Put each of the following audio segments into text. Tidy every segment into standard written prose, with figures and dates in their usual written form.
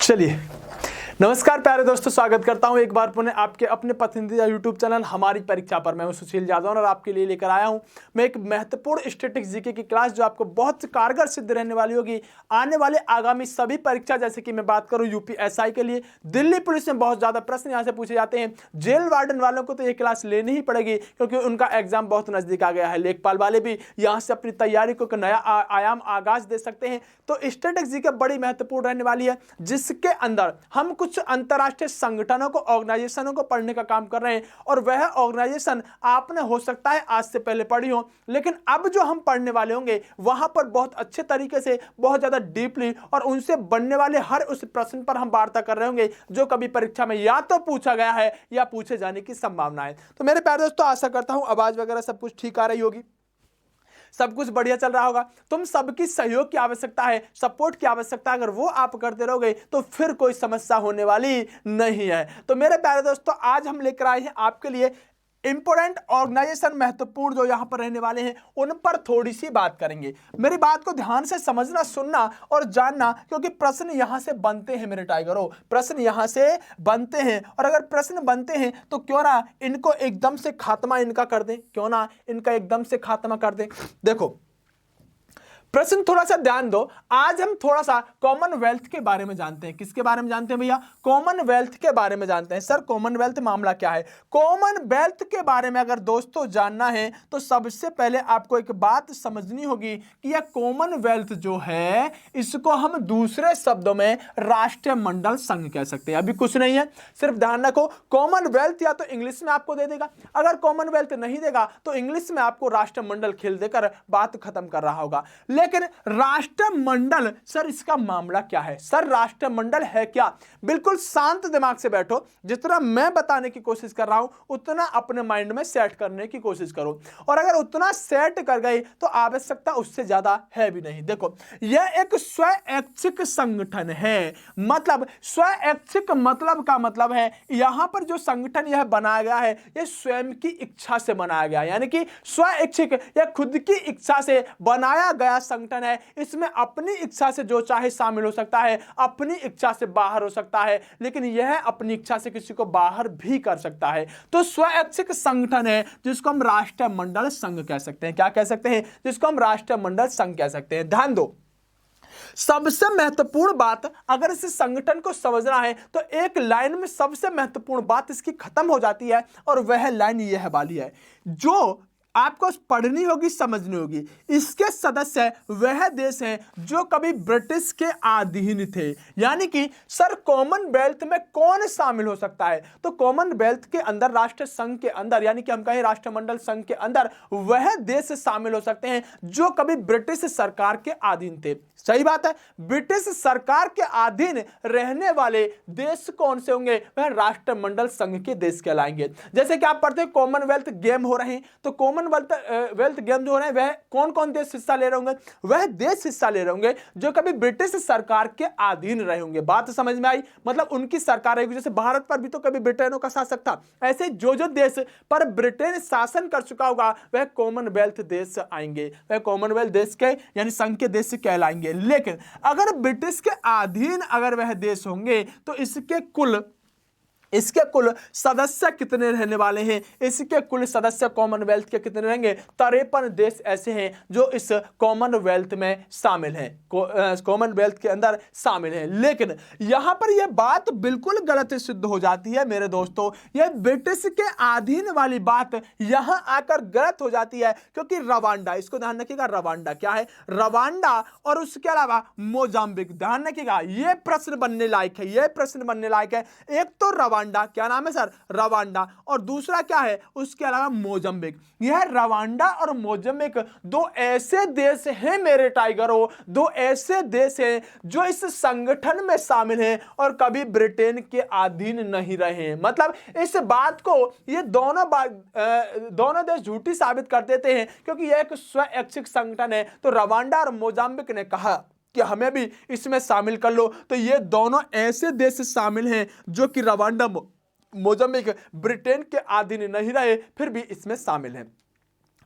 चलिए, नमस्कार प्यारे दोस्तों, स्वागत करता हूं एक बार पुनः आपके अपने पसंदीदा यूट्यूब चैनल हमारी परीक्षा पर। मैं हूं सुशील यादव और आपके लिए लेकर आया हूं मैं एक महत्वपूर्ण स्टैटिस्टिक्स जीके की क्लास जो आपको बहुत कारगर सिद्ध रहने वाली होगी आने वाले आगामी सभी परीक्षा। जैसे कि मैं बात करूं यूपीएसआई के लिए, दिल्ली पुलिस में बहुत ज्यादा प्रश्न यहां से पूछे जाते हैं। जेल वार्डन वालों को तो यह क्लास लेनी ही पड़ेगी क्योंकि उनका एग्जाम बहुत नजदीक आ गया है। लेखपाल वाले भी यहां से अपनी तैयारी को नया आयाम आगाज दे सकते हैं। तो स्टैटिस्टिक्स जीके बड़ी महत्वपूर्ण रहने वाली है, जिसके अंदर हम कुछ अंतरराष्ट्रीय संगठनों को, ऑर्गेनाइजेशनों को पढ़ने का काम कर रहे हैं। और वह ऑर्गेनाइजेशन आपने हो सकता है आज से पहले पढ़ी हो, लेकिन अब जो हम पढ़ने वाले होंगे वहां पर बहुत अच्छे तरीके से, बहुत ज्यादा डीपली और उनसे बनने वाले हर उस प्रश्न पर हम वार्ता कर रहे होंगे जो कभी परीक्षा में या तो पूछा गया है या पूछे जाने की संभावना है। तो मेरे प्यारे दोस्तों, आशा करता हूं आवाज वगैरह सब कुछ ठीक आ रही होगी, सब कुछ बढ़िया चल रहा होगा। तुम सबकी सहयोग की आवश्यकता है, सपोर्ट की आवश्यकता है। अगर वो आप करते रहोगे तो फिर कोई समस्या होने वाली नहीं है। तो मेरे प्यारे दोस्तों, आज हम लेकर आए हैं आपके लिए इंपोर्टेंट ऑर्गेनाइजेशन, महत्वपूर्ण जो यहां पर रहने वाले हैं उन पर थोड़ी सी बात करेंगे। मेरी बात को ध्यान से समझना, सुनना और जानना, क्योंकि प्रश्न यहां से बनते हैं मेरे टाइगरों, प्रश्न यहां से बनते हैं। और अगर प्रश्न बनते हैं तो क्यों ना इनको एकदम से खात्मा इनका कर दें, क्यों ना इनका एकदम से खात्मा कर दें। देखो, प्रश्न थोड़ा सा ध्यान दो। आज हम थोड़ा सा कॉमनवेल्थ के बारे में जानते हैं। किसके बारे में जानते हैं भैया? कॉमनवेल्थ के बारे में जानते हैं। सर कॉमनवेल्थ मामला क्या है? कॉमनवेल्थ के बारे में अगर दोस्तों जानना है तो सबसे पहले आपको एक बात समझनी होगी कि यह कॉमनवेल्थ जो है इसको हम दूसरे शब्दों में राष्ट्रमंडल संघ कह सकते हैं। अभी कुछ नहीं है, सिर्फ ध्यान रखो, कॉमनवेल्थ या तो इंग्लिश में आपको दे देगा, अगर कॉमनवेल्थ नहीं देगा तो इंग्लिश में आपको राष्ट्रमंडल खेल देकर बात खत्म कर रहा होगा। लेकिन राष्ट्रमंडल, सर इसका मामला क्या है? सर राष्ट्रमंडल है क्या? बिल्कुल शांत दिमाग से बैठो, जितना मैं बताने की कोशिश कर रहा हूं उतना अपने माइंड में सेट करने की कोशिश करो। और अगर उतना सेट कर गए तो आवश्यकता उससे ज्यादा है भी नहीं। देखो, यह एक स्वैच्छिक संगठन है। मतलब स्वैच्छिक मतलब का मतलब है यहां पर जो संगठन यह बनाया गया है यह स्वयं की इच्छा से बनाया गया, यानी कि स्वैच्छिक, यह खुद की इच्छा से बनाया गया संगठन है। इसमें अपनी इच्छा से जो चाहे शामिल हो सकता है, अपनी इच्छा से बाहर हो सकता है, लेकिन यह अपनी इच्छा से किसी को बाहर भी कर सकता है। तो स्वैच्छिक संगठन है जिसको हम राष्ट्रमंडल संघ कह सकते हैं। क्या कह सकते हैं? जिसको हम राष्ट्रमंडल संघ कह सकते हैं। ध्यान दो, सबसे महत्वपूर्ण बात, अगर इस संगठन को समझना है तो एक लाइन में सबसे महत्वपूर्ण बात इसकी खत्म हो जाती है, और वह लाइन यह वाली है जो आपको पढ़नी होगी, समझनी होगी। इसके सदस्य वह देश हैं जो कभी ब्रिटिश के अधीन थे। यानी कि सर कॉमनवेल्थ में कौन शामिल हो सकता है? तो कॉमनवेल्थ के अंदर, राष्ट्र संघ के अंदर, यानी कि हम कहें राष्ट्रमंडल संघ के अंदर वह देश शामिल हो सकते हैं जो कभी ब्रिटिश सरकार के अधीन थे। सही बात है, ब्रिटिश सरकार के अधीन रहने वाले देश कौन से होंगे? वह राष्ट्रमंडल संघ के देश कहलाएंगे। जैसे कि आप पढ़ते हैं कॉमनवेल्थ गेम हो रहे हैं, तो कॉमनवेल्थ गेम जो हो रहे हैं वह कौन कौन देश हिस्सा ले रहे होंगे? वह देश हिस्सा ले रहे होंगे जो कभी ब्रिटिश सरकार के अधीन रहे होंगे। बात समझ में आई? मतलब उनकी सरकार रहेगी। जैसे भारत पर भी तो कभी ब्रिटेनों का शासक था, ऐसे जो जो देश पर ब्रिटेन शासन कर चुका होगा वह कॉमनवेल्थ देश आएंगे, वह कॉमनवेल्थ देश के यानी संघ के देश कहलाएंगे। लेकिन अगर ब्रिटिश के अधीन अगर वह देश होंगे तो इसके कुल सदस्य कितने रहने वाले हैं? इसके कुल सदस्य कॉमनवेल्थ के कितने रहेंगे? 53 देश ऐसे हैं जो इस कॉमनवेल्थ में शामिल हैं, कॉमनवेल्थ के अंदर शामिल हैं। लेकिन यहां पर यह बात बिल्कुल गलत सिद्ध हो जाती है मेरे दोस्तों। यह ब्रिटिश के अधीन वाली बात यहां आकर गलत हो जाती है, क्योंकि रवांडा, इसको ध्यान रखिएगा, रवांडा क्या है? रवांडा और उसके अलावा मोजाम्बिक, ध्यान रखिएगा, यह प्रश्न बनने लायक है, यह प्रश्न बनने लायक है। एक तो रवांडा, क्या नाम है सर? रवांडा, और दूसरा क्या है उसके अलावा? मोजाम्बिक। यह रवांडा और मोजाम्बिक दो ऐसे देश हैं मेरे टाइगरों, दो ऐसे देश हैं जो इस संगठन में शामिल हैं और कभी ब्रिटेन के अधीन नहीं रहे। मतलब इस बात को ये दोनों देश झूठी साबित कर देते हैं, क्योंकि यह एक स्वैच्छिक संगठन है। तो रवांडा और मोजाम्बिक ने कहा कि हमें भी इसमें शामिल कर लो, तो ये दोनों ऐसे देश शामिल हैं जो कि रवांडा, मोजाम्बिक ब्रिटेन के अधीन नहीं रहे, फिर भी इसमें शामिल हैं।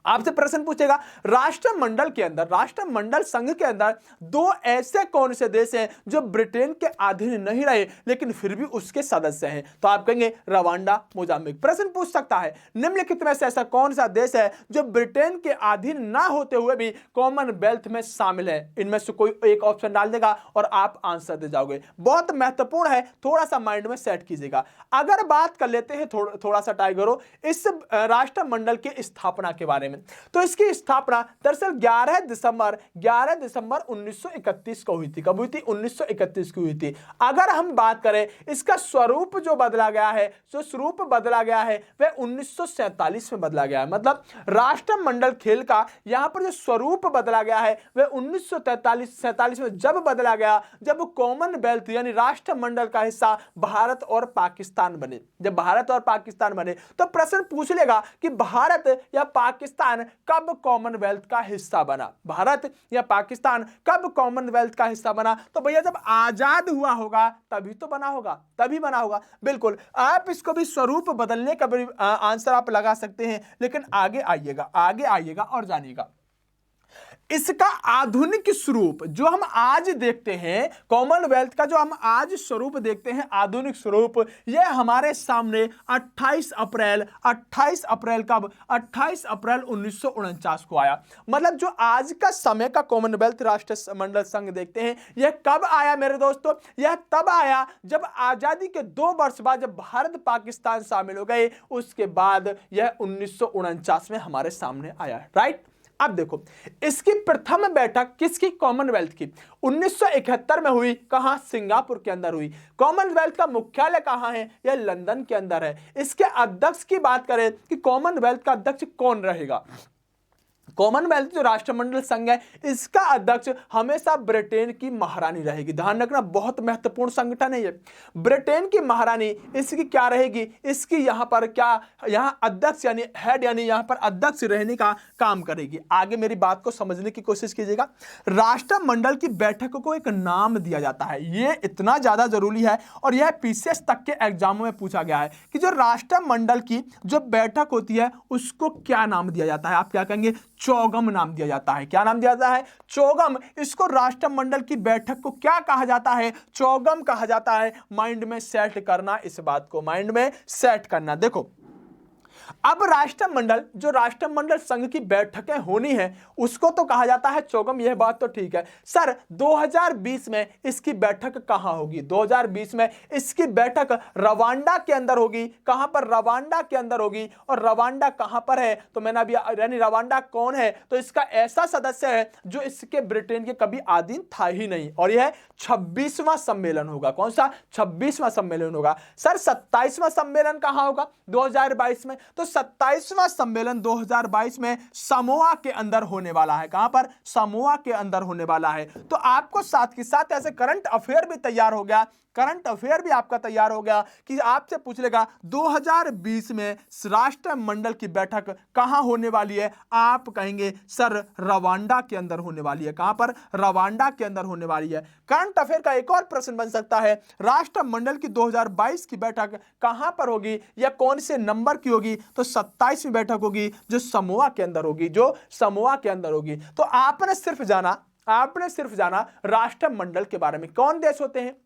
आपसे प्रश्न पूछेगा राष्ट्रमंडल के अंदर, राष्ट्रमंडल संघ के अंदर दो ऐसे कौन से देश हैं जो ब्रिटेन के अधीन नहीं रहे लेकिन फिर भी उसके सदस्य हैं? तो आप कहेंगे रवांडा, मोजाम्बिक। प्रश्न पूछ सकता है निम्नलिखित में से ऐसा कौन सा देश है जो ब्रिटेन के अधीन ना होते हुए भी कॉमनवेल्थ में शामिल है? इनमें से कोई एक ऑप्शन डाल देगा और आप आंसर दे जाओगे। बहुत महत्वपूर्ण है, थोड़ा सा माइंड में सेट कीजिएगा। अगर बात कर लेते हैं थोड़ा सा टाइगरो इस राष्ट्रमंडल की स्थापना के बारे में, तो इसकी स्थापना दरअसल 11 दिसंबर 1931 को हुई थी। कब हुई थी? 1931 को हुई थी। अगर हम बात करें इसका स्वरूप जो बदला गया है, जो स्वरूप बदला गया है वह 1947 में बदला गया है। मतलब राष्ट्रमंडल खेल का यहां पर जो स्वरूप बदला गया है वह 1947 में जब बदला गया, जब कॉमनवेल्थ यानी राष्ट्रमंडल का हिस्सा भारत और पाकिस्तान बने। जब भारत और पाकिस्तान बने तो प्रश्न पूछ लेगा कि भारत या पाकिस्तान कब कॉमनवेल्थ का हिस्सा बना? भारत या पाकिस्तान कब कॉमनवेल्थ का हिस्सा बना? तो भैया जब आजाद हुआ होगा तभी तो बना होगा, तभी बना होगा। बिल्कुल, आप इसको भी स्वरूप बदलने का भी आंसर आप लगा सकते हैं, लेकिन आगे आइएगा और जानिएगा इसका आधुनिक स्वरूप जो हम आज देखते हैं, कॉमनवेल्थ का जो हम आज स्वरूप देखते हैं, आधुनिक स्वरूप, यह हमारे सामने 28 अप्रैल कब? 28 अप्रैल 1949 को आया। मतलब जो आज का समय का कॉमनवेल्थ राष्ट्रमंडल संघ देखते हैं, यह कब आया मेरे दोस्तों? यह तब आया जब आजादी के 2 वर्ष बाद जब भारत पाकिस्तान शामिल हो गए, उसके बाद यह 1949 में हमारे सामने आया। राइट। अब देखो इसकी प्रथम बैठक किसकी? कॉमनवेल्थ की 1971 में हुई। कहां? सिंगापुर के अंदर हुई। कॉमनवेल्थ का मुख्यालय कहां है? यह लंदन के अंदर है। इसके अध्यक्ष की बात करें कि कॉमनवेल्थ का अध्यक्ष कौन रहेगा? कॉमनवेल्थ जो राष्ट्रमंडल संघ है इसका अध्यक्ष हमेशा ब्रिटेन की महारानी रहेगी। ध्यान रखना, बहुत महत्वपूर्ण संगठन है ये। ब्रिटेन की महारानी इसकी क्या रहेगी? इसकी यहां पर क्या, यहां अध्यक्ष यानी हेड यानी यहां पर अध्यक्ष रहने का काम करेगी। आगे मेरी बात को समझने की कोशिश कीजिएगा। राष्ट्रमंडल की बैठक को एक नाम दिया जाता है, ये इतना ज्यादा जरूरी है और यह पीसीएस तक के एग्जामों में पूछा गया है कि जो राष्ट्रमंडल की जो बैठक होती है उसको क्या नाम दिया जाता है? आप क्या कहेंगे? चौगम नाम दिया जाता है। क्या नाम दिया जाता है? चौगम। इसको राष्ट्रमंडल की बैठक को क्या कहा जाता है? चौगम कहा जाता है। माइंड में सेट करना, इस बात को माइंड में सेट करना। देखो अब राष्ट्रमंडल जो राष्ट्रमंडल संघ की बैठकें होनी है उसको तो कहा जाता है चौगम, यह बात तो ठीक है। सर 2020 में इसकी बैठक कहां होगी? 2020 में इसकी बैठक रवांडा के अंदर होगी। कहां पर? रवांडा के अंदर होगी। और रवांडा कहां पर है? तो मैंने अभी यानी रवांडा कौन है? तो इसका ऐसा सदस्य है जो इसके ब्रिटेन के कभी अधीन था ही नहीं, और यह 26वां सम्मेलन होगा। कौन सा? 26वां सम्मेलन होगा। सर 27वां सम्मेलन कहां होगा? 2022 में। तो 27वां सम्मेलन 2022 में समोआ के अंदर होने वाला है। कहां पर? समोआ के अंदर होने वाला है। तो आपको साथ के साथ ऐसे करंट अफेयर भी तैयार हो गया, करंट अफेयर भी आपका तैयार हो गया कि आपसे पूछ लेगा 2020 में राष्ट्रमंडल की बैठक कहां होने वाली है? आप कहेंगे सर रवांडा के अंदर होने वाली है। कहां पर? रवांडा के अंदर होने वाली है। करंट अफेयर का एक और प्रश्न बन सकता है, राष्ट्रमंडल की 2022 की बैठक कहां पर होगी या कौन से नंबर की होगी? तो 27वीं बैठक होगी जो समोआ के अंदर होगी, जो समोआ के अंदर होगी। तो आपने सिर्फ जाना राष्ट्रमंडल के बारे में। कौन देश होते हैं?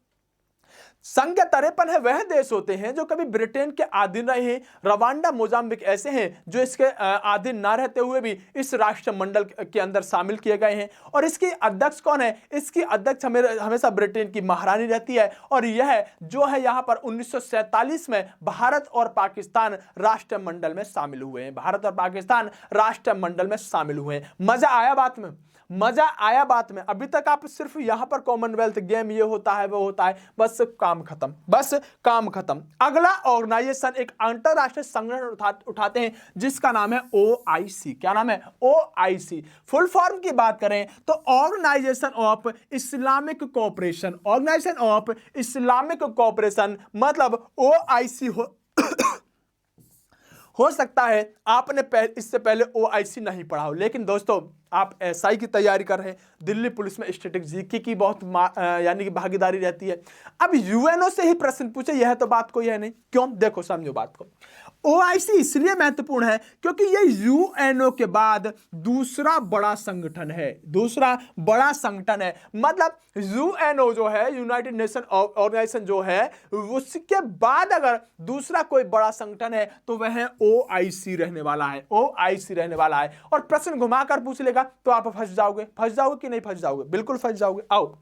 संघ के 53 है वह देश होते हैं जो कभी ब्रिटेन के अधीन रहे हैं। रवांडा, मोजाम्बिक ऐसे हैं जो इसके अधीन ना रहते हुए भी इस राष्ट्रमंडल के अंदर शामिल किए गए हैं। और इसकी अध्यक्ष कौन है? इसकी अध्यक्ष हमेशा ब्रिटेन की महारानी रहती है। और यह जो है यहां पर 1947 में भारत और पाकिस्तान राष्ट्रमंडल में शामिल हुए हैं। भारत और पाकिस्तान राष्ट्रमंडल में शामिल हुए हैं। मजा आया बात में? मजा आया बात में? अभी तक आप सिर्फ यहां पर कॉमनवेल्थ गेम ये होता है वो होता है, बस काम खत्म, बस काम खत्म। अगला ऑर्गेनाइजेशन एक अंतरराष्ट्रीय संगठन उठाते हैं जिसका नाम है OIC। क्या नाम है? OIC। फुल फॉर्म की बात करें तो organisation of Islamic cooperation. Organisation of Islamic cooperation मतलब OIC हो सकता है आपने इससे पहले OIC नहीं पढ़ा हो, लेकिन दोस्तों आप एसआई की तैयारी कर रहे हैं, दिल्ली पुलिस में स्टैटिक जीके की बहुत यानी कि भागीदारी रहती है। अब यूएनओ से ही प्रश्न पूछे, यह तो बात कोई है नहीं। क्यों? देखो समझो बात को। ओआईसी इसलिए महत्वपूर्ण है क्योंकि ये यूएनओ के बाद दूसरा बड़ा संगठन है, दूसरा बड़ा संगठन है। मतलब यूएनओ जो है, यूनाइटेड नेशन ऑर्गेनाइजेशन जो है, उसके बाद अगर दूसरा कोई बड़ा संगठन है तो वह ओआईसी रहने वाला है, ओआईसी रहने वाला है। और प्रश्न घुमाकर पूछ लेगा तो आप फंस जाओगे कि नहीं फंस जाओगे? बिल्कुल फंस जाओगे। आओ,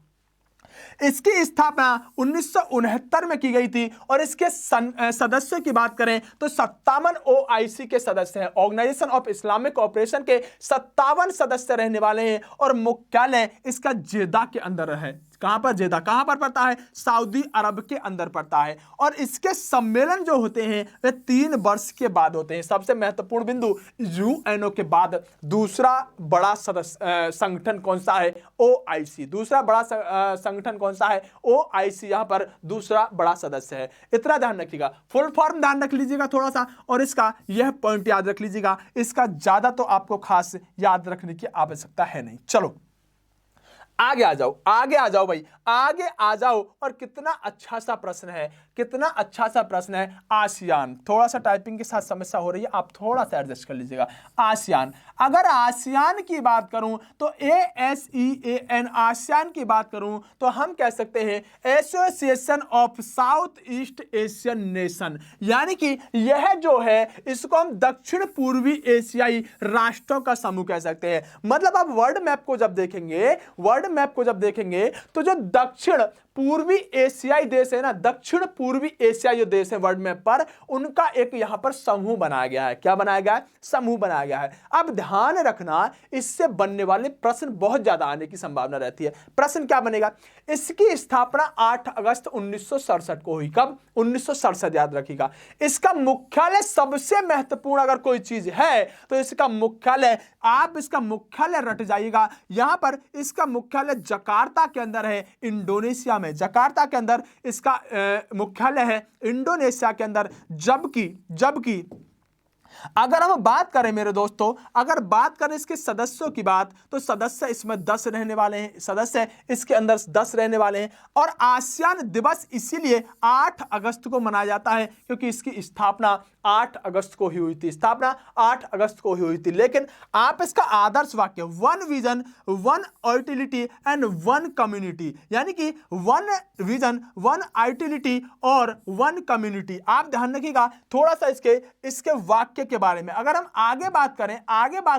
इसकी स्थापना 1969 में की गई थी और इसके सदस्यों की बात करें तो 57 ओआईसी के सदस्य हैं। ऑर्गेनाइजेशन ऑफ इस्लामिक कोऑपरेशन के 57 सदस्य रहने वाले हैं और मुख्यालय इसका जेदा के अंदर है। कहां पर? जेदा। कहां पर पड़ता है? सऊदी अरब के अंदर पड़ता है। और इसके सम्मेलन जो होते हैं वे 3 वर्ष के बाद होते हैं। सबसे महत्वपूर्ण बिंदु, यूएनओ के बाद दूसरा बड़ा सदस्य संगठन कौन सा है? ओआईसी। दूसरा बड़ा संगठन कौन सा है? ओआईसी यहां पर दूसरा बड़ा सदस्य है। इतना ध्यान रखिएगा, फुल फॉर्म ध्यान रख लीजिएगा थोड़ा सा, और इसका यह पॉइंट याद रख लीजिएगा। इसका ज्यादा तो आपको खास याद रखने की आवश्यकता है नहीं। चलो आगे आ जाओ, आगे आ जाओ भाई, आगे आ जाओ। और कितना अच्छा सा प्रश्न है, कितना अच्छा सा प्रश्न है। आसियान, थोड़ा सा टाइपिंग के साथ समस्या हो रही है, आप थोड़ा सा एडजस्ट कर लीजिएगा। आसियान, अगर आसियान की बात करूं तो ASEAN, आसियान की बात करूं तो हम कह सकते हैं association of south east Asian nation, यानी कि यह जो है इसको हम दक्षिण पूर्वी एशियाई राष्ट्रों का समूह कह सकते हैं। मतलब आप वर्ल्ड मैप को जब देखेंगे, वर्ल्ड मैप को जब देखेंगे तो जो दक्षिण पूर्वी एशियाई देश है ना, दक्षिण पूर्वी एशिया जो देश है वर्ल्ड मैप पर, उनका एक यहां पर समूह बनाया गया है। क्या बनाया गया है? समूह बनाया गया है। अब ध्यान रखना, इससे बनने वाले प्रश्न बहुत ज्यादा आने की संभावना रहती है। प्रश्न क्या बनेगा? इसकी स्थापना 8 अगस्त 1967 को हुई। कब? 1967, याद रखिएगा। इसका मुख्यालय, सबसे महत्वपूर्ण अगर कोई चीज है तो इसका मुख्यालय, आप इसका मुख्यालय रट जाइएगा। यहां पर इसका मुख्यालय जकार्ता के अंदर है, इंडोनेशिया में। जकार्ता के अंदर इसका मुख्यालय है, इंडोनेशिया के अंदर। जबकि अगर हम बात करें मेरे दोस्तों, अगर बात करें इसके सदस्यों की बात, तो सदस्य इसमें 10 रहने वाले हैं, सदस्य इसके अंदर 10 रहने वाले हैं। और आसियान दिवस इसीलिए 8 अगस्त को मनाया जाता है क्योंकि इसकी स्थापना 8 अगस्त को ही हुई थी, स्थापना 8 अगस्त को ही हुई थी। लेकिन आप इसका आदर्श वाक्य, 1 विजन 1 आइडेंटिटी एंड 1 कम्युनिटी, यानी कि 1 विजन 1 आइडेंटिटी और 1 कम्युनिटी, आप ध्यान रखिएगा थोड़ा सा इसके वाक्य के बारे में। अगर हम आगे बात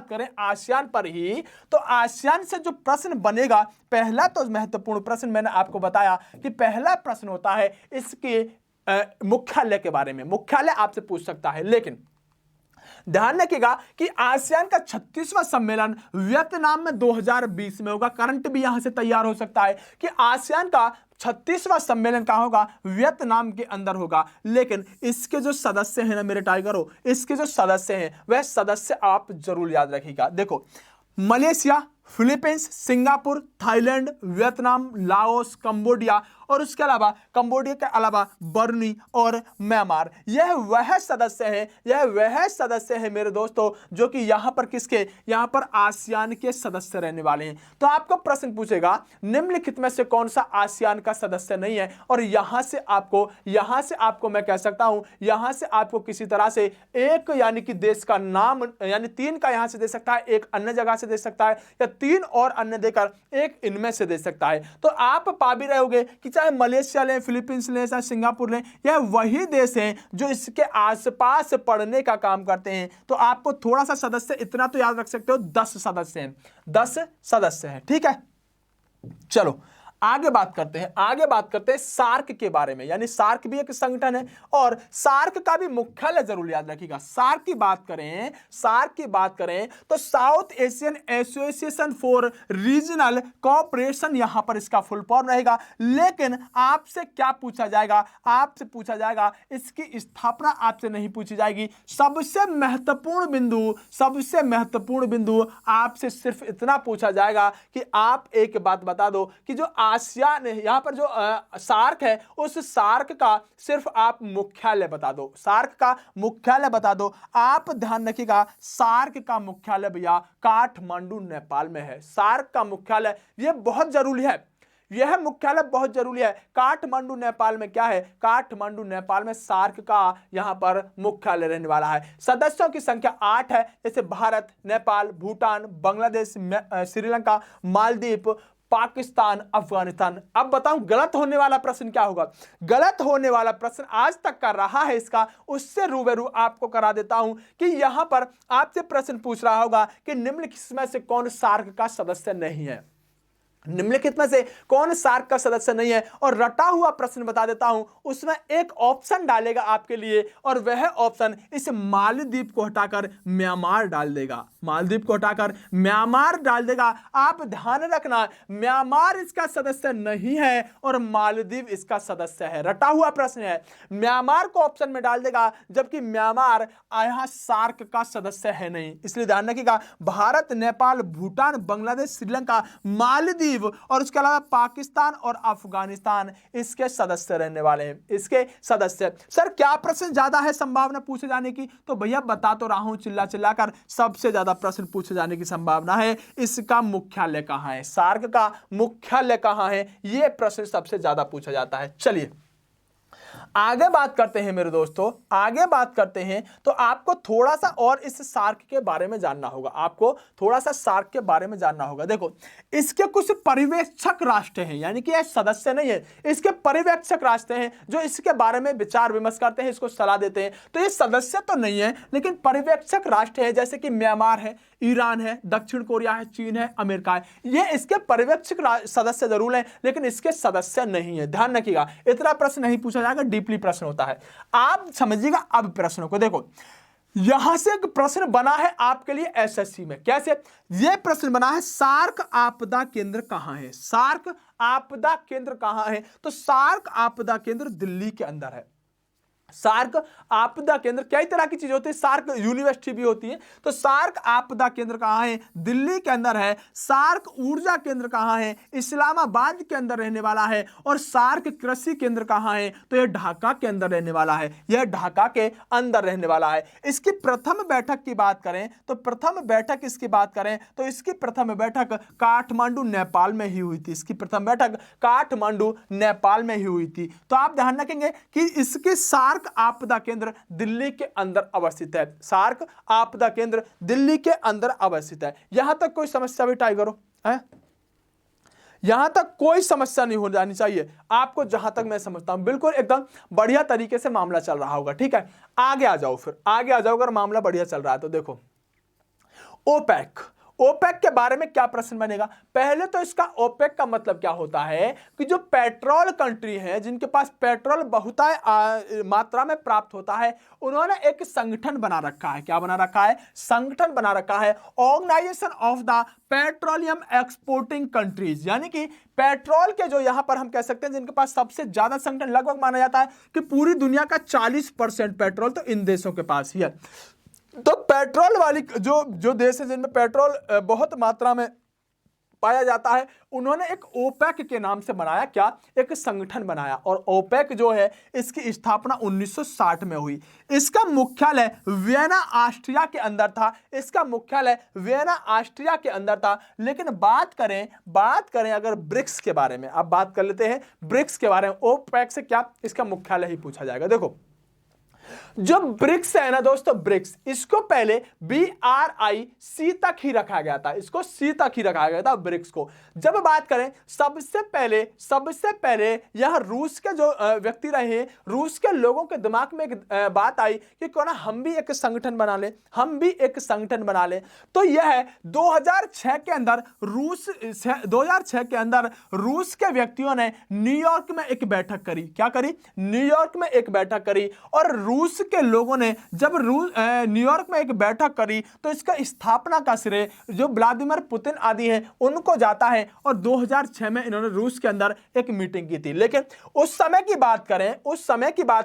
करें आसियान पर ही, तो आसियान से जो प्रश्न बनेगा, पहला तो महत्वपूर्ण प्रश्न मैंने आपको बताया कि पहला प्रश्न होता है इसके मुख्यालय के बारे में। मुख्यालय आपसे पूछ सकता है। लेकिन ध्यान रखिएगा कि आसियान का 36वां सम्मेलन वियतनाम में 2020 में होगा। करंट भी यहां से तैयार हो सकता है कि आसियान का 36वां सम्मेलन कहां होगा? वियतनाम के अंदर होगा। लेकिन इसके जो सदस्य हैं ना मेरे टाइगरों, इसके जो सदस्य हैं वह सदस्य आप जरूर याद रखिएगा। देखो, Malaysia, Philippines, Singapore, Thailand, Vietnam, Laos, Cambodia, और उसके अलावा कंबोडिया के अलावा बर्नी और म्यांमार, यह वह सदस्य है मेरे दोस्तों जो कि यहां पर किसके, यहां पर आसियान के सदस्य रहने वाले हैं। तो आपको प्रश्न पूछेगा निम्नलिखित में से कौन सा आसियान का सदस्य नहीं है, और यहां से आपको मैं कह सकता हूं, यहां से आपको किसी तरह से एक यानी कि देश का नाम, यानी 3 का यहां से दे सकता है, एक अन्य जगह से दे सकता है, या 3 और अन्य देकर एक इनमें से दे सकता है। तो आप पा भी रहोगे कि चाहे मलेशिया लें, फिलीपींस लें, चाहे सिंगापुर लें, यह वही देश हैं जो इसके आसपास पढ़ने का काम करते हैं। तो आपको थोड़ा सा सदस्य इतना तो याद रख सकते हो, 10 सदस्य हैं, 10 सदस्य हैं। ठीक है, चलो आगे बात करते हैं सार्क के बारे में। यानी सार्क भी एक संगठन है और सार्क का भी मुख्यालय जरूर याद रखिएगा। सार्क की बात करें तो south Asian association for regional cooperation, यहां पर इसका फुल फॉर्म रहेगा। लेकिन आपसे क्या पूछा जाएगा? आपसे पूछा जाएगा, इसकी स्थापना आपसे नहीं पूछी जाएगी। सबसे महत्वपूर्ण बिंदु आपसे सिर्फ इतना पूछा जाएगा कि आप एक बात बता दो कि जो आसियान, यहाँ पर जो सार्क है उस सार्क का सिर्फ आप मुख्यालय बता दो, सार्क का मुख्यालय बता दो। आप ध्यान रखिएगा, सार्क का मुख्यालय भैया काठमांडू नेपाल में है। सार्क का मुख्यालय, यह बहुत जरूरी है, यह मुख्यालय बहुत जरूरी है। काठमांडू नेपाल में क्या है, काठमांडू नेपाल में सार्क का यहां पर मुख्यालय रहने वाला है। सदस्यों की संख्या 8 है, जैसे भारत, नेपाल, भूटान, बांग्लादेश, श्रीलंका, मालदीव, पाकिस्तान, अफगानिस्तान। अब बताऊं गलत होने वाला प्रश्न क्या होगा, गलत होने वाला प्रश्न आज तक का रहा है इसका, उससे रूबरू आपको करा देता हूं कि यहां पर आपसे प्रश्न पूछ रहा होगा कि निम्नलिखित में से कौन सार्क का सदस्य नहीं है, निम्नलिखित में से कौन सार्क का सदस्य नहीं है। और रटा हुआ प्रश्न बता देता हूं, उसमें एक ऑप्शन डालेगा आपके लिए, और वह ऑप्शन इस मालदीव को हटाकर म्यांमार डाल देगा, मालदीव को हटाकर म्यांमार डाल देगा। आप ध्यान रखना, म्यांमार इसका सदस्य नहीं है और मालदीव इसका सदस्य है। रटा हुआ प्रश्न है, म्यांमार को ऑप्शन में डाल देगा, जबकि म्यांमार यहां सार्क का सदस्य है नहीं। इसलिए ध्यान रखिएगा, भारत, नेपाल, भूटान, बांग्लादेश, श्रीलंका, मालदीव और उसके अलावा पाकिस्तान और अफगानिस्तान इसके सदस्य रहने वाले हैं, इसके सदस्य। सर क्या प्रश्न ज्यादा है संभावना पूछे जाने की, तो भैया बता तो रहा हूं चिल्ला चिल्लाकर, सबसे ज्यादा प्रश्न पूछे जाने की संभावना है इसका मुख्यालय कहां है, सार्क का मुख्यालय कहां है, यह प्रश्न सबसे ज्यादा पूछा जाता है। चलिए आगे बात करते हैं मेरे दोस्तों, आगे बात करते हैं। तो आपको थोड़ा सा और इस सार्क के बारे में जानना होगा, आपको थोड़ा सा सार्क के बारे में जानना होगा। देखो इसके कुछ पर्यवेक्षक राष्ट्र हैं, यानी कि यह सदस्य नहीं है, इसके पर्यवेक्षक राष्ट्र हैं जो इसके बारे में विचार विमर्श करते हैं, इसको सलाह देते हैं। तो ये सदस्य तो नहीं है, लेकिन पर्यवेक्षक राष्ट्र है, जैसे कि म्यांमार है, ईरान है, दक्षिण कोरिया है, चीन है, अमेरिका है। ये इसके पर्यवेक्षक सदस्य जरूर हैं, लेकिन इसके सदस्य नहीं है। ध्यान रखिएगा, इतना प्रश्न नहीं पूछा जाएगा, डीपली प्रश्न होता है। आप समझिएगा अब प्रश्नों को। देखो यहां से एक प्रश्न बना है आपके लिए एसएससी में, कैसे? यह प्रश्न बना है, सार्क आपदा केंद्र कहां है, सार्क आपदा केंद्र कहां है? तो सार्क आपदा केंद्र दिल्ली के अंदर है। सार्क आपदा केंद्र कई तरह की चीज होती है, सार्क यूनिवर्सिटी भी होती है। तो सार्क आपदा केंद्र कहां है? दिल्ली के अंदर है। सार्क ऊर्जा केंद्र कहां है? इस्लामाबाद के अंदर रहने वाला है। और सार्क कृषि केंद्र कहां है? तो यह ढाका के अंदर रहने वाला है, यह ढाका के अंदर रहने वाला है। इसकी प्रथम बैठक की बात करें तो प्रथम बैठक इसकी बात करें तो इसकी प्रथम बैठक काठमांडू नेपाल में ही हुई थी, इसकी प्रथम बैठक काठमांडू नेपाल में ही हुई थी। तो आप ध्यान रखेंगे कि इसके सार्क आपदा केंद्र दिल्ली के अंदर अवस्थित है, सार्क आपदा केंद्र दिल्ली के अंदर अवस्थित है। यहां तक कोई समस्या भी टाइगरों है? यहां तक कोई समस्या नहीं हो जानी चाहिए आपको, जहां तक मैं समझता हूं बिल्कुल एकदम बढ़िया तरीके से मामला चल रहा होगा। ठीक है, आगे आ जाओ, फिर आगे आ जाओ। अगर मामला बढ़िया चल रहा है तो देखो ओपेक, ओपेक के बारे में क्या प्रश्न बनेगा? पहले तो इसका ओपेक का मतलब क्या होता है कि जो पेट्रोल कंट्री है, जिनके पास पेट्रोल बहुतायत मात्रा में प्राप्त होता है, उन्होंने एक संगठन बना रखा है। क्या बना रखा है? संगठन बना रखा है, organisation of the petroleum exporting countries. यानी कि पेट्रोल के जो यहां पर हम कह सकते हैं जिनके पास सबसे ज्यादा संगठन, लगभग माना जाता है कि पूरी दुनिया का 40% पेट्रोल तो इन देशों के पास ही है। तो पेट्रोल वाली जो देश है जिनमें पेट्रोल बहुत मात्रा में पाया जाता है, उन्होंने एक ओपेक के नाम से बनाया, क्या? एक संगठन बनाया। और ओपेक जो है इसकी स्थापना 1960 में हुई। इसका मुख्यालय वियना ऑस्ट्रिया के अंदर था, इसका मुख्यालय वियना ऑस्ट्रिया के अंदर था। लेकिन बात करें अगर ब्रिक्स के बारे में, अब बात कर लेते हैं ब्रिक्स के बारे में। ओपेक से क्या? इसका मुख्यालय ही पूछा जाएगा। देखो जो ब्रिक्स है ना दोस्तों, ब्रिक्स, इसको पहले BRIC तक ही रखा गया था, इसको C तक ही रखा गया था ब्रिक्स को। जब बात करें सबसे पहले यह रूस के जो व्यक्ति रहे, रूस के लोगों के दिमाग में एक बात आई कि क्यों ना हम भी एक संगठन बना ले, हम भी एक संगठन बना ले। तो यह 2006 के अंदर 2006 के अंदर रूस के व्यक्तियों ने न्यूयॉर्क में एक बैठक करी। क्या करी? न्यूयॉर्क में एक बैठक करी। और रूस के लोगों ने जब न्यूयॉर्क में एक बैठक करी तो इसका स्थापना का श्रेय जो व्लादिमीर पुतिन आदि हैं उनको जाता है, और 2006 में इन्होंने रूस के अंदर एक मीटिंग की थी। लेकिन उस समय की बात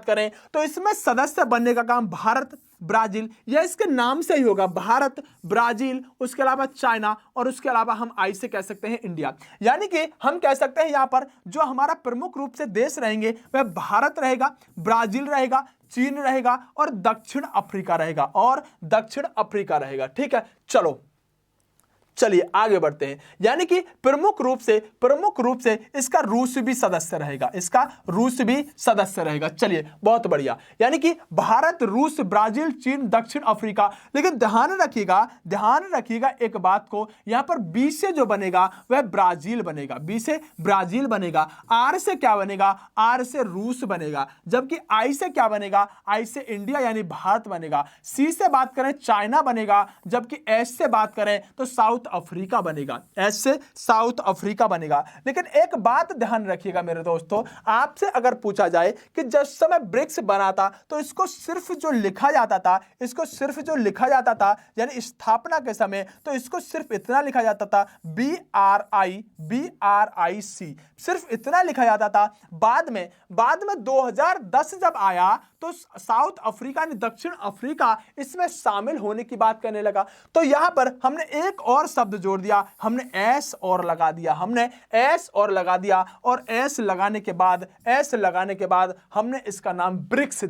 करें तो इसमें सदस्य बनने का काम भारत, ब्राजील, या इसके नाम से ही होगा, भारत, ब्राजील, उसके अलावा चाइना, और उसके अलावा हम आई से कह सकते हैं इंडिया। यानी कि हम कह सकते हैं यहां पर जो हमारा प्रमुख रूप से देश रहेंगे वह भारत रहेगा, ब्राजील रहेगा, चीन रहेगा और दक्षिण अफ्रीका रहेगा। ठीक है, चलिए आगे बढ़ते हैं। यानी कि प्रमुख रूप से इसका रूस भी सदस्य रहेगा। चलिए बहुत बढ़िया, यानी कि भारत, रूस, ब्राजील, चीन, दक्षिण अफ्रीका। लेकिन ध्यान रखिएगा एक बात को, यहां पर बी से जो बनेगा वह ब्राजील बनेगा, आर से क्या बनेगा, आर से रूस बनेगा, जबकि आई से क्या बनेगा, आई से इंडिया यानी भारत बनेगा, सी से बात करें चाइना बनेगा, जबकि एस से बात करें तो साउथ अफ्रीका बनेगा, ऐसे साउथ अफ्रीका बनेगा। लेकिन एक बात ध्यान रखिएगा मेरे दोस्तों, आपसे अगर पूछा जाए कि जिस समय ब्रिक्स बना था तो इसको सिर्फ जो लिखा जाता था यानी स्थापना के समय, तो इसको सिर्फ इतना लिखा जाता था BRIC, सिर्फ इतना लिखा जाता था। बाद में 2010 जब आया तो साउथ अफ्रीका यानी दक्षिण अफ्रीका इसमें शामिल होने की बात करने लगा। तो यहां पर हमने एक और शब्द जोड़ दिया, हमने एस और लगा दिया, और एस लगाने के बाद हमने इसका नाम ब्रिक्स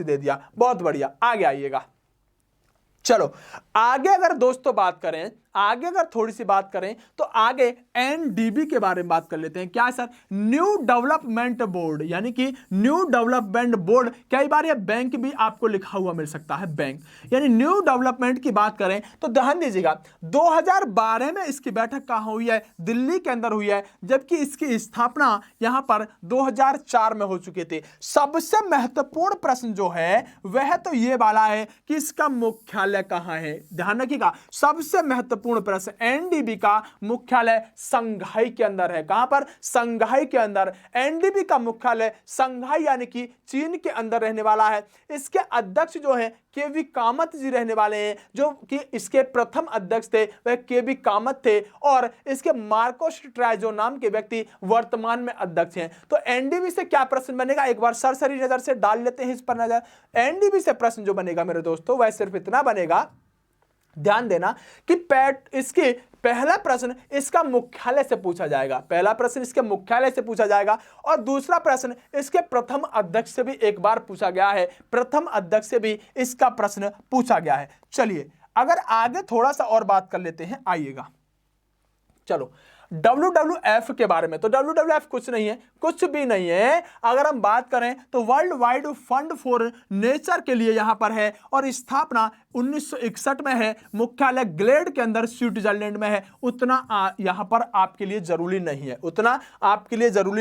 दे दिया। बहुत बढ़िया, आगे आइएगा। चलो आगे अगर थोड़ी सी बात करें तो आगे एनडीबी के बारे में बात कर लेते हैं। क्या है सर? न्यू डेवलपमेंट बोर्ड, यानी कि न्यू डेवलपमेंट बोर्ड, कई बार यह बैंक भी आपको लिखा हुआ मिल सकता है, बैंक, यानी न्यू डेवलपमेंट की बात करें तो ध्यान दीजिएगा 2012 में इसकी बैठक कहां हुई है? दिल्ली के अंदर हुई है, जबकि इसकी स्थापना यहां पर 2004 में हो चुकी थी। सबसे महत्वपूर्ण प्रश्न जो है वह तो यह वाला है कि इसका मुख्यालय कहां है। ध्यान रखिएगा, सबसे महत्वपूर्ण प्रश्न, एनडीबी का मुख्यालय संघाई के अंदर है। कहां पर? संघाई के अंदर। एनडीबी का मुख्यालय संघाई यानी कि चीन के अंदर रहने वाला है। इसके अध्यक्ष जो है केवी कामत जी रहने वाले हैं, जो कि इसके प्रथम अध्यक्ष थे वह केवी कामत थे, और इसके मार्कोस ट्राइजो नाम के व्यक्ति वर्तमान में अध्यक्ष हैं। तो एनडीबी से क्या प्रश्न बनेगा, एक बार सरसरी नजर से डाल लेते हैं इस पर नजर। एनडीबी से प्रश्न जो बनेगा मेरे दोस्तों वह सिर्फ इतना बनेगा, ध्यान देना कि इसके पहला प्रश्न इसका मुख्यालय से पूछा जाएगा, और दूसरा प्रश्न इसके प्रथम अध्यक्ष से भी एक बार पूछा गया है, इसका प्रश्न पूछा गया है। चलिए अगर आगे थोड़ा सा और बात कर लेते हैं, आइएगा। चलो WWF के बारे में, तो WWF कुछ भी नहीं है। अगर हम बात करें तो world wide fund for nature के लिए यहां पर है, और स्थापना 1961 में है, मुख्यालय ग्लेड के अंदर स्विट्जरलैंड में है। उतना यहां पर आपके लिए जरूरी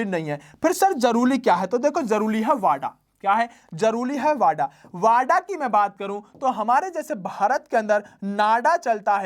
नहीं है। फिर सर जरूरी क्या है? तो देखो जरूरी है वाडा। क्या है? जरूरी है वाडा। वाडा की मैं बात करूं तो हमारे जैसे भारत के अंदर नाडा चलता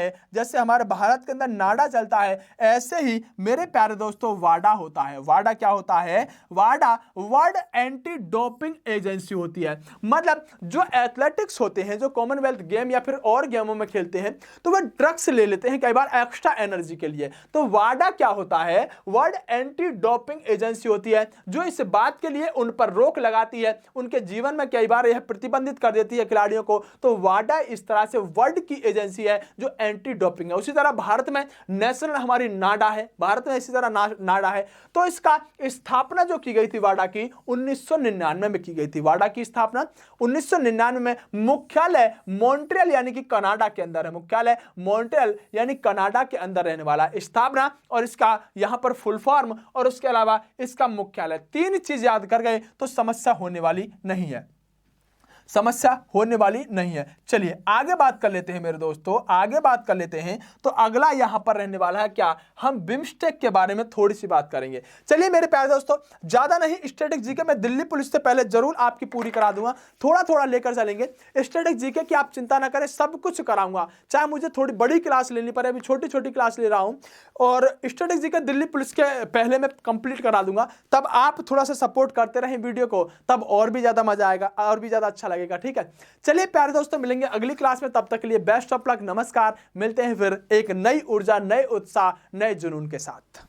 है, ऐसे ही मेरे प्यारे दोस्तों वाडा होता है। वाडा क्या होता है? वाडा वर्ल्ड एंटी डोपिंग एजेंसी होती है। मतलब जो एथलेटिक्स होते हैं, जो कॉमनवेल्थ गेम या फिर और गेमों में खेलते हैं, तो वह ड्रग्स ले लेते हैं कई बार एक्स्ट्रा एनर्जी के लिए। तो वाडा क्या होता है? वर्ल्ड एंटी डोपिंग एजेंसी होती है, जो इस बात के लिए उन पर रोक लगाती है, उनके जीवन में कई बार यह प्रतिबंधित कर देती है खिलाड़ियों को। तो वाडा इस तरह से वर्ल्ड की एजेंसी है जो एंटी डोपिंग है। उसी तरह भारत में नेशनल हमारी नाडा है, इसी तरह नाडा है। तो इसका स्थापना जो की गई थी वाडा की 1999 में की गई थी। वाडा की स्थापना 1999 में, मुख्यालय मॉन्ट्रियल यानी कि कनाडा के अंदर है, कनाडा के अंदर रहने वाला स्थापना, और इसका यहां पर फुल फॉर्म और उसके अलावा इसका मुख्यालय, 3 चीज याद कर गए तो समस्या होने वाली नहीं है। समस्या होने वाली नहीं है। चलिए आगे बात कर लेते हैं मेरे दोस्तों, आगे बात कर लेते हैं। तो अगला यहां पर रहने वाला है क्या, हम बिम्स्टेक के बारे में थोड़ी सी बात करेंगे। चलिए मेरे प्यारे दोस्तों, ज्यादा नहीं, स्टैटिक जीके मैं दिल्ली पुलिस से पहले जरूर आपकी पूरी करा दूंगा, थोड़ा थोड़ा लेकर चलेंगे। स्टैटिक जीके की आप चिंता ना करें, सब कुछ कराऊंगा, चाहे मुझे थोड़ी बड़ी क्लास लेनी पड़े, अभी छोटी छोटी क्लास ले रहा हूं। और स्टैटिक जीके दिल्ली पुलिस के पहले मैं कंप्लीट करा दूंगा, तब आप थोड़ा सा सपोर्ट करते रहें वीडियो को, तब और भी ज्यादा मजा आएगा और भी ज्यादा अच्छा लगेगा। ठीक है, चलिए प्यारे दोस्तों, मिलेंगे अगली क्लास में, तब तक के लिए बेस्ट ऑफ लक, नमस्कार। मिलते हैं फिर एक नई ऊर्जा, नए उत्साह, नए जुनून के साथ।